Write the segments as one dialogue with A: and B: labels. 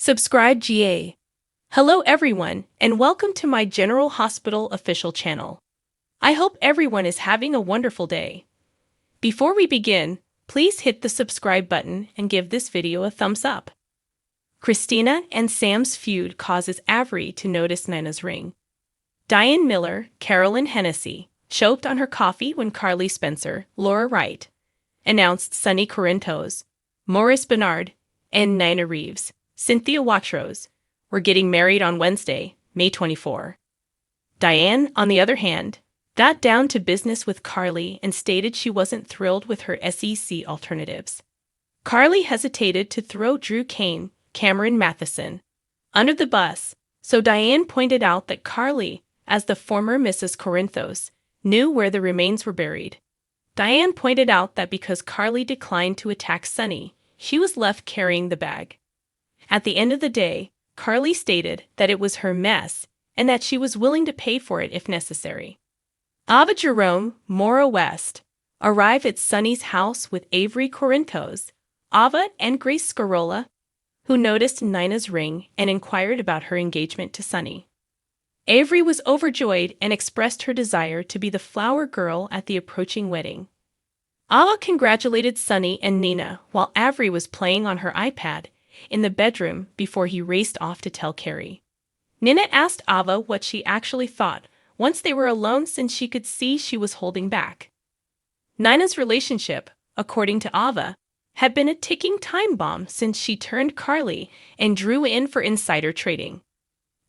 A: Subscribe GA. Hello everyone, and welcome to my General Hospital official channel. I hope everyone is having a wonderful day. Before we begin, please hit the subscribe button and give this video a thumbs up. Kristina and Sam's feud causes Avery to notice Nina's ring. Diane Miller, Carolyn Hennessy, choked on her coffee when Carly Spencer, Laura Wright, announced Sonny Corinthos, Maurice Bernard, and Nina Reeves, Cynthia Watrous, were getting married on Wednesday, May 24. Diane, on the other hand, got down to business with Carly and stated she wasn't thrilled with her SEC alternatives. Carly hesitated to throw Drew Kane, Cameron Matheson, under the bus, so Diane pointed out that Carly, as the former Mrs. Corinthos, knew where the remains were buried. Diane pointed out that because Carly declined to attack Sonny, she was left carrying the bag. At the end of the day, Carly stated that it was her mess and that she was willing to pay for it if necessary. Ava Jerome, Maura West, arrived at Sonny's house with Avery Corinthos, Ava and Grace Scarola, who noticed Nina's ring and inquired about her engagement to Sonny. Avery was overjoyed and expressed her desire to be the flower girl at the approaching wedding. Ava congratulated Sonny and Nina while Avery was playing on her iPad in the bedroom before he raced off to tell Carrie. Nina asked Ava what she actually thought once they were alone, since she could see she was holding back. Nina's relationship, according to Ava, had been a ticking time bomb since she turned Carly and Drew in for insider trading.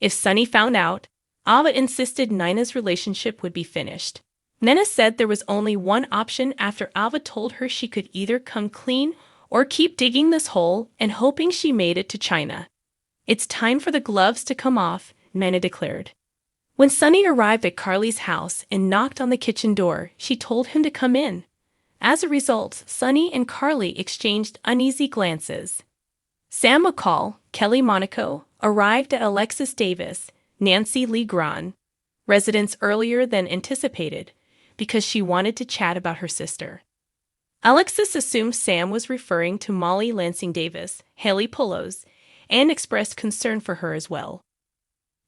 A: If Sonny found out, Ava insisted Nina's relationship would be finished. Nina said there was only one option after Ava told her she could either come clean or keep digging this hole and hoping she made it to China. "It's time for the gloves to come off," Nina declared. When Sonny arrived at Carly's house and knocked on the kitchen door, she told him to come in. As a result, Sonny and Carly exchanged uneasy glances. Sam McCall, Kelly Monaco, arrived at Alexis Davis, Nancy Lee Gran, residence earlier than anticipated because she wanted to chat about her sister. Alexis assumed Sam was referring to Molly Lansing Davis, Haley Pullos, and expressed concern for her as well.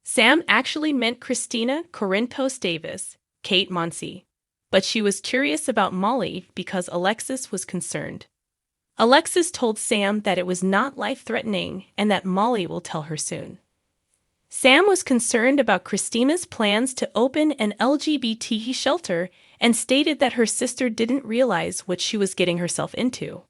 A: Sam actually meant Kristina Corinthos Davis, Kate Monsey, but she was curious about Molly because Alexis was concerned. Alexis told Sam that it was not life-threatening and that Molly will tell her soon. Sam was concerned about Kristina's plans to open an LGBT shelter and stated that her sister didn't realize what she was getting herself into.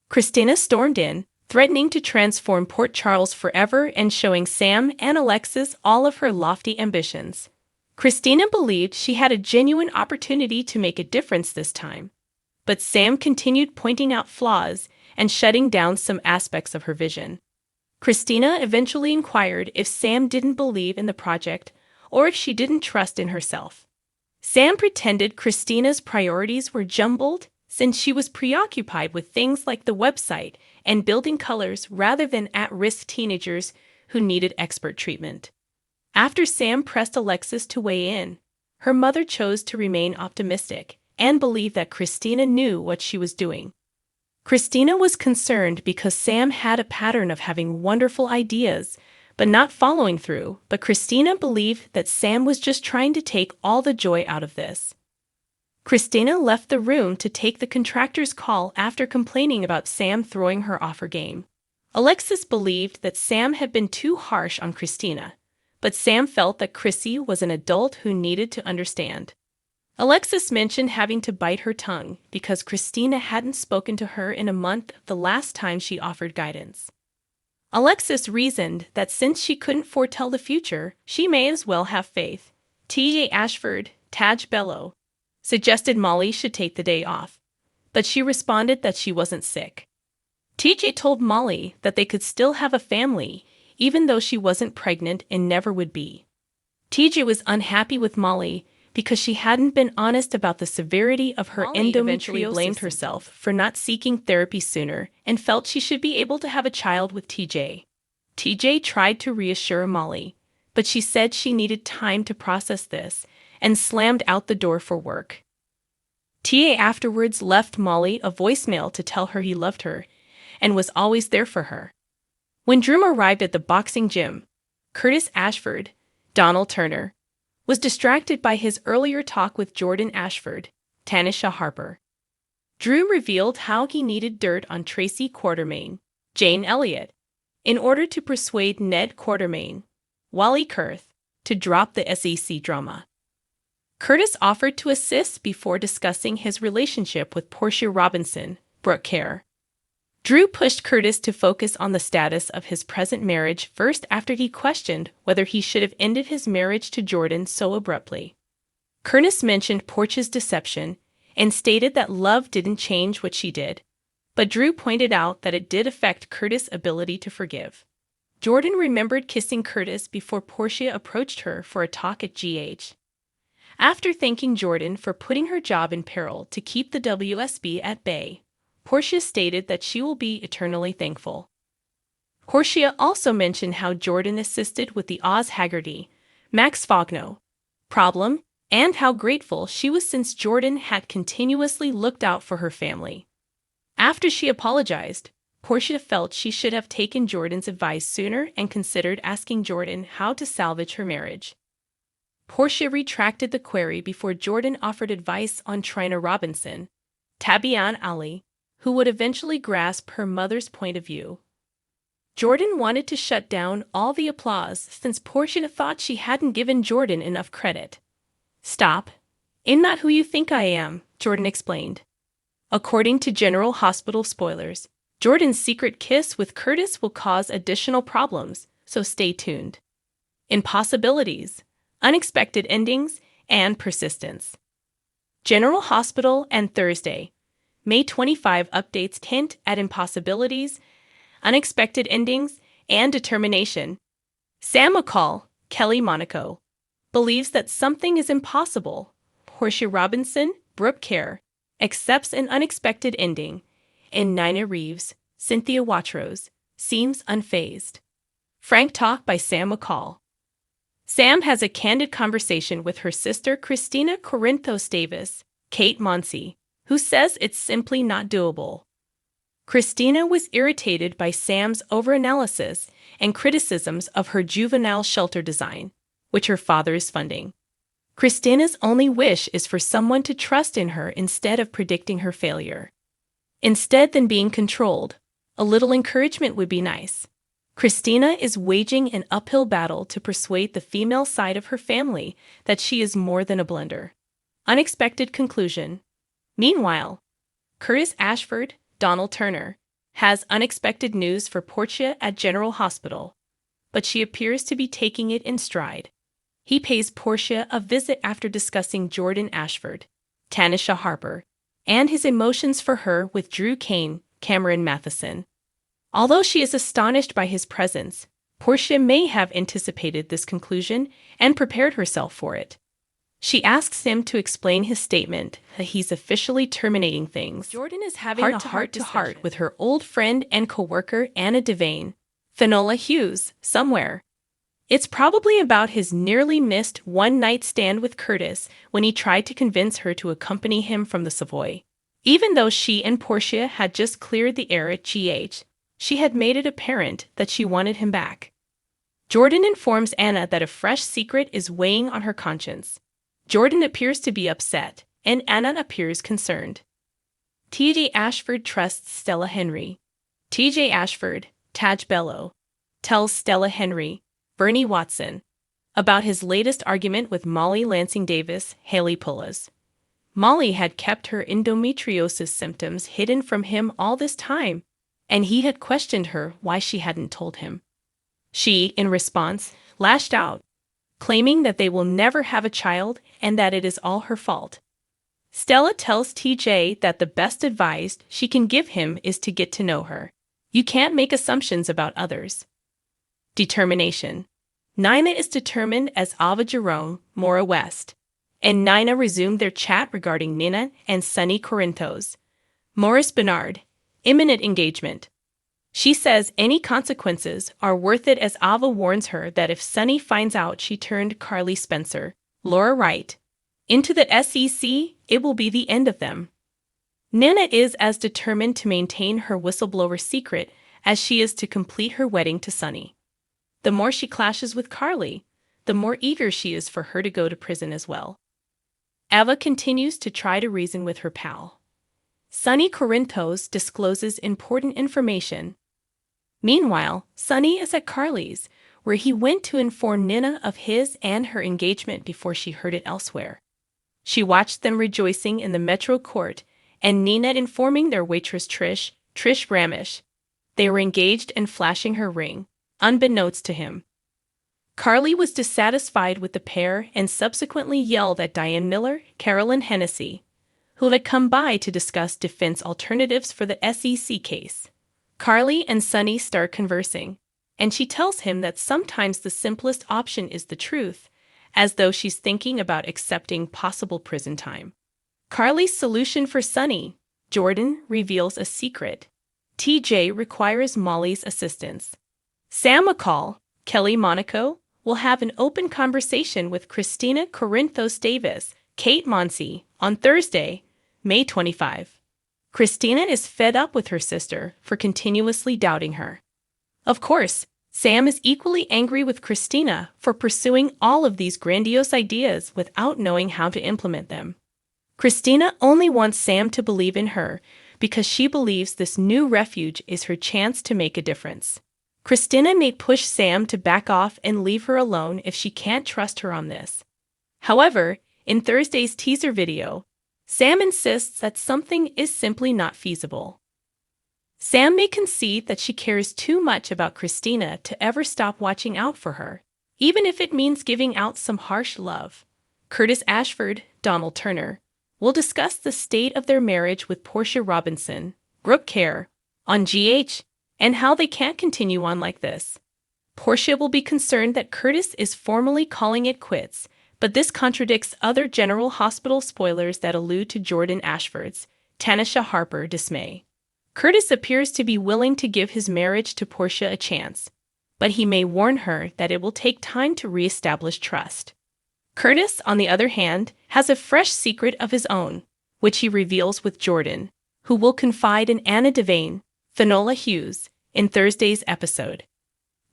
A: Kristina stormed in, threatening to transform Port Charles forever and showing Sam and Alexis all of her lofty ambitions. Kristina believed she had a genuine opportunity to make a difference this time, but Sam continued pointing out flaws and shutting down some aspects of her vision. Kristina eventually inquired if Sam didn't believe in the project or if she didn't trust in herself. Sam pretended Kristina's priorities were jumbled since she was preoccupied with things like the website and building colors rather than at-risk teenagers who needed expert treatment. After Sam pressed Alexis to weigh in, her mother chose to remain optimistic and believed that Kristina knew what she was doing. Kristina was concerned because Sam had a pattern of having wonderful ideas but not following through, but Kristina believed that Sam was just trying to take all the joy out of this. Kristina left the room to take the contractor's call after complaining about Sam throwing her off her game. Alexis believed that Sam had been too harsh on Kristina, but Sam felt that Chrissy was an adult who needed to understand. Alexis mentioned having to bite her tongue because Kristina hadn't spoken to her in a month the last time she offered guidance. Alexis reasoned that since she couldn't foretell the future, she may as well have faith. TJ Ashford, Taj Bello, suggested Molly should take the day off, but she responded that she wasn't sick. TJ told Molly that they could still have a family even though she wasn't pregnant and never would be. TJ was unhappy with Molly because she hadn't been honest about the severity of her endometriosis. Eventually blamed herself for not seeking therapy sooner and felt she should be able to have a child with TJ. TJ tried to reassure Molly, but she said she needed time to process this and slammed out the door for work. TA afterwards left Molly a voicemail to tell her he loved her and was always there for her. When Drew arrived at the boxing gym, Curtis Ashford, Donald Turner, was distracted by his earlier talk with Jordan Ashford, Tanisha Harper. Drew revealed how he needed dirt on Tracy Quartermaine, Jane Elliott, in order to persuade Ned Quartermaine, Wally Kurth, to drop the SEC drama. Curtis offered to assist before discussing his relationship with Portia Robinson, Brooke Kerr. Drew pushed Curtis to focus on the status of his present marriage first after he questioned whether he should have ended his marriage to Jordan so abruptly. Curtis mentioned Portia's deception and stated that love didn't change what she did, but Drew pointed out that it did affect Curtis' ability to forgive. Jordan remembered kissing Curtis before Portia approached her for a talk at GH. After thanking Jordan for putting her job in peril to keep the WSB at bay, Portia stated that she will be eternally thankful. Portia also mentioned how Jordan assisted with the Oz Haggerty, Max Fogno problem, and how grateful she was since Jordan had continuously looked out for her family. After she apologized, Portia felt she should have taken Jordan's advice sooner and considered asking Jordan how to salvage her marriage. Portia retracted the query before Jordan offered advice on Trina Robinson, Tabian Ali, who would eventually grasp her mother's point of view. Jordan wanted to shut down all the applause since Portia thought she hadn't given Jordan enough credit. "Stop. I'm not who you think I am," Jordan explained. According to General Hospital spoilers, Jordan's secret kiss with Curtis will cause additional problems, so stay tuned. Impossibilities, unexpected endings, and persistence. General Hospital and Thursday, May 25 updates hint at impossibilities, unexpected endings, and determination. Sam McCall, Kelly Monaco, believes that something is impossible. Portia Robinson, Brooke Kerr, accepts an unexpected ending, and Nina Reeves, Cynthia Watrose, seems unfazed. Frank talk by Sam McCall. Sam has a candid conversation with her sister Kristina Corinthos Davis, Kate Monsey, who says it's simply not doable. Kristina was irritated by Sam's overanalysis and criticisms of her juvenile shelter design, which her father is funding. Kristina's only wish is for someone to trust in her instead of predicting her failure. Instead than being controlled, a little encouragement would be nice. Kristina is waging an uphill battle to persuade the female side of her family that she is more than a blender. Unexpected conclusion. Meanwhile, Curtis Ashford, Donald Turner, has unexpected news for Portia at General Hospital, but she appears to be taking it in stride. He pays Portia a visit after discussing Jordan Ashford, Tanisha Harper, and his emotions for her with Drew Kane, Cameron Matheson. Although she is astonished by his presence, Portia may have anticipated this conclusion and prepared herself for it. She asks him to explain his statement that he's officially terminating things. Jordan is having a heart-to-heart with her old friend and co-worker Anna Devane, Finola Hughes, somewhere. It's probably about his nearly missed one-night stand with Curtis when he tried to convince her to accompany him from the Savoy. Even though she and Portia had just cleared the air at GH, she had made it apparent that she wanted him back. Jordan informs Anna that a fresh secret is weighing on her conscience. Jordan appears to be upset, and Anna appears concerned. T.J. Ashford trusts Stella Henry. T.J. Ashford, Taj Bello, tells Stella Henry, Bernie Watson, about his latest argument with Molly Lansing Davis, Haley Pullas. Molly had kept her endometriosis symptoms hidden from him all this time, and he had questioned her why she hadn't told him. She, in response, lashed out, claiming that they will never have a child and that it is all her fault. Stella tells TJ that the best advice she can give him is to get to know her. You can't make assumptions about others. Determination. Nina is determined as Ava Jerome, Maura West, and Nina resumed their chat regarding Nina and Sonny Corinthos. Morris Bernard. Imminent engagement. She says any consequences are worth it as Ava warns her that if Sonny finds out she turned Carly Spencer, Laura Wright, into the SEC, it will be the end of them. Nina is as determined to maintain her whistleblower secret as she is to complete her wedding to Sunny. The more she clashes with Carly, the more eager she is for her to go to prison as well. Ava continues to try to reason with her pal. Sunny Corinthos discloses important information. Meanwhile, Sunny is at Carly's, where he went to inform Nina of his and her engagement before she heard it elsewhere. She watched them rejoicing in the Metro Court, and Nina informing their waitress Trish Ramish. They were engaged and flashing her ring, unbeknownst to him. Carly was dissatisfied with the pair and subsequently yelled at Diane Miller, Carolyn Hennessy, who had come by to discuss defense alternatives for the SEC case. Carly and Sunny start conversing, and she tells him that sometimes the simplest option is the truth, as though she's thinking about accepting possible prison time. Carly's solution for Sunny: Jordan reveals a secret. TJ requires Molly's assistance. Sam McCall, Kelly Monaco, will have an open conversation with Kristina Corinthos Davis, Kate Monsey, on Thursday, May 25. Kristina is fed up with her sister for continuously doubting her. Of course, Sam is equally angry with Kristina for pursuing all of these grandiose ideas without knowing how to implement them. Kristina only wants Sam to believe in her because she believes this new refuge is her chance to make a difference. Kristina may push Sam to back off and leave her alone if she can't trust her on this. However, in Thursday's teaser video, Sam insists that something is simply not feasible. Sam may concede that she cares too much about Kristina to ever stop watching out for her, even if it means giving out some harsh love. Curtis Ashford, Donald Turner, will discuss the state of their marriage with Portia Robinson, Brooke Kerr, on GH, and how they can't continue on like this. Portia will be concerned that Curtis is formally calling it quits, but this contradicts other General Hospital spoilers that allude to Jordan Ashford's Tanisha Harper dismay. Curtis appears to be willing to give his marriage to Portia a chance, but he may warn her that it will take time to reestablish trust. Curtis, on the other hand, has a fresh secret of his own, which he reveals with Jordan, who will confide in Anna Devane, Finola Hughes, in Thursday's episode.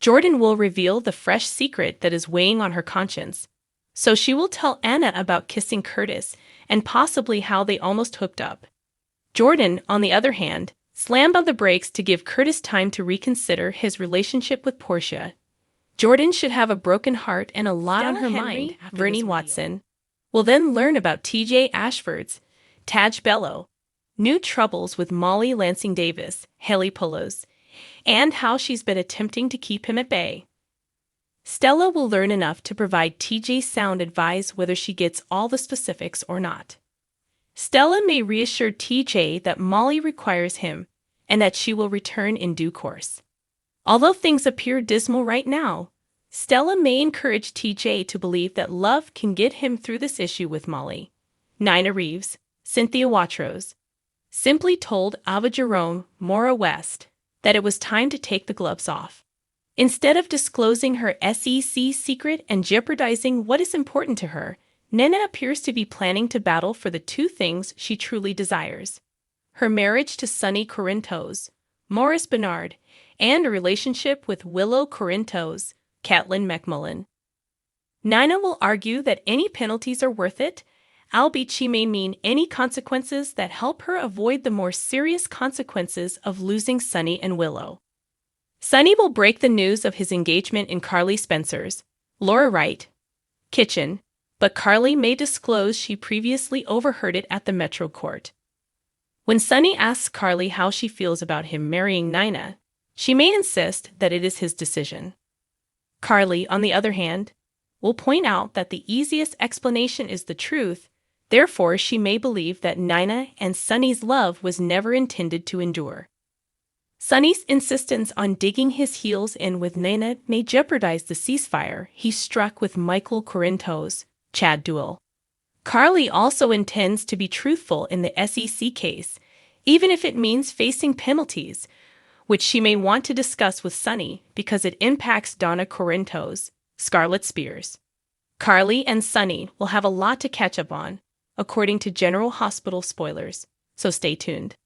A: Jordan will reveal the fresh secret that is weighing on her conscience, so she will tell Anna about kissing Curtis and possibly how they almost hooked up. Jordan, on the other hand, slammed on the brakes to give Curtis time to reconsider his relationship with Portia. Jordan should have a broken heart and a lot on her mind. Vernie Watson will then learn about TJ Ashford's Taj Bello, new troubles with Molly Lansing Davis, Haley Polos, and how she's been attempting to keep him at bay. Stella will learn enough to provide TJ sound advice whether she gets all the specifics or not. Stella may reassure TJ that Molly requires him and that she will return in due course. Although things appear dismal right now, Stella may encourage TJ to believe that love can get him through this issue with Molly. Nina Reeves, Cynthia Watrous, simply told Ava Jerome, Maura West, that it was time to take the gloves off. Instead of disclosing her SEC secret and jeopardizing what is important to her, Nina appears to be planning to battle for the two things she truly desires: her marriage to Sunny Corinthos, Morris Bernard, and a relationship with Willow Corinthos, Caitlin McMullen. Nina will argue that any penalties are worth it, albeit she may mean any consequences that help her avoid the more serious consequences of losing Sunny and Willow. Sunny will break the news of his engagement in Carly Spencer's, Laura Wright, kitchen, but Carly may disclose she previously overheard it at the Metro Court. When Sunny asks Carly how she feels about him marrying Nina, she may insist that it is his decision. Carly, on the other hand, will point out that the easiest explanation is the truth, therefore she may believe that Nina and Sunny's love was never intended to endure. Sunny's insistence on digging his heels in with Nina may jeopardize the ceasefire he struck with Michael Corinthos, Chad Duell. Carly also intends to be truthful in the SEC case, even if it means facing penalties, which she may want to discuss with Sunny because it impacts Donna Corinthos, Scarlet Spears. Carly and Sunny will have a lot to catch up on, according to General Hospital spoilers, so stay tuned.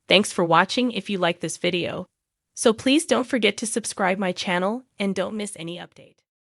A: Thanks for watching. If you like this video, So please don't forget to subscribe my channel and don't miss any update.